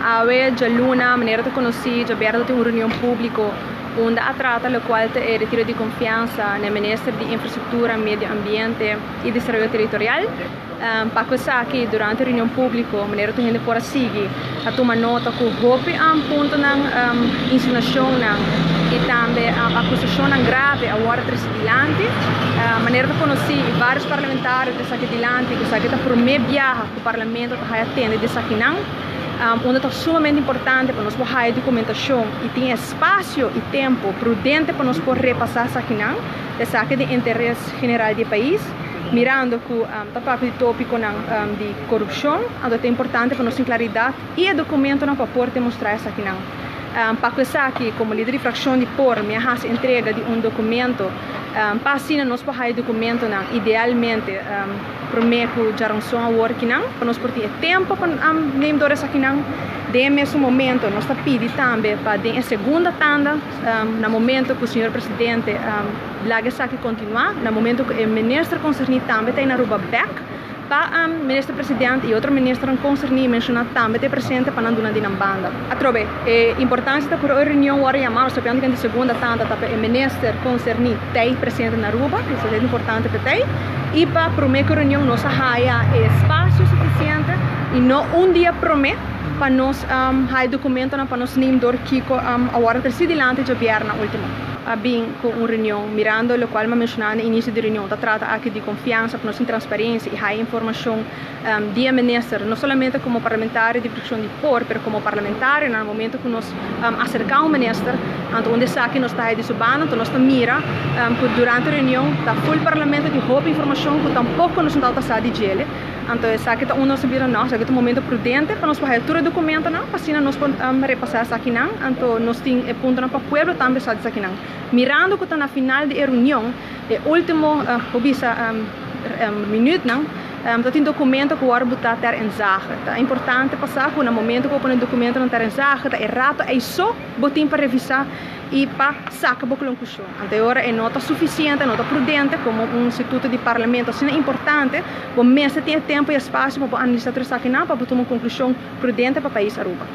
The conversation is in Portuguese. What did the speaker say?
Awe già luna, maneira de conhecer, já aberto tem uma reunião pública onde a trata o qual é retiro de confiança no Ministro de Infraestrutura, Medio Ambiente e Desarrollo Territorial. Para começar aqui, durante a reunião pública, a maneira que a gente pode seguir, a tomar nota que houve ponto na insinuação e também a acusação grave a hora de dilante. A maneira de conhecer vários parlamentares de aqui dilante, que aqui está por meio viaja que o parlamento está atendendo de aqui não. Onde é sumamente importante para nós ter documentação e tem espaço e tempo prudente para nós poder repassar isso aqui não, de de interesse geral do país, mirando que está de tópico de corrupção, então é importante para nós ter claridade e o documento não para poder demonstrar isso aqui não. Para começar aqui, como líder de fração de POR, me faz entrega de documento, para assim nós podemos documento não, idealmente para mim que já não são a work não, para nós ter tempo para lembrar aqui não, de mesmo momento nós está pedindo também para a segunda tanda, no momento que o senhor presidente larga isso aqui continuar, no momento que o ministro concernido também tem na ruba back, para o ministro presidente e outro ministro concernido mencionar também ter presente para não donar de banda. A trobe, é importante para a reunião agora chamar, sabendo que a segunda tanda o ministro concernido tem presente na ruba, isso é importante para ter, e para prometer que a reunião nossa haja espaço suficiente e não dia prometer para nós ter documento para nós nem dor que a hora de se dilante de vier na última. Bem com uma reunião, mirando o qual me mencionava no início da reunião, trata aqui de confiança, para nós em transparência e a informação do ministro, não somente como parlamentar de fração de POR, mas como parlamentar, no momento que nós acercamos o ministro, onde está aqui nós está de subano, nós está mira, que durante a reunião está full parlamento de roupa informação que tampouco nós não está de gele. Então, essa aqui está um nosso vira nós, aqui é um momento prudente para nós fazer todo o documento não, para assim nós podemos repassar isso aqui não, então nós temos ponto para o povo também sabe isso aqui não. Mirando que está na final da reunião, o último minuto não, tem um documento que agora botar ter em zaga. É importante passar que no momento que eu ponho o documento não ter em zaga, é errado, é só botar para revisar e para sacar a conclusão. Então agora é nota suficiente, nota prudente, como um instituto de parlamento, assim é importante, o mês tem tempo e espaço para analisar tudo isso aqui não, para botar uma conclusão prudente para o país Aruba.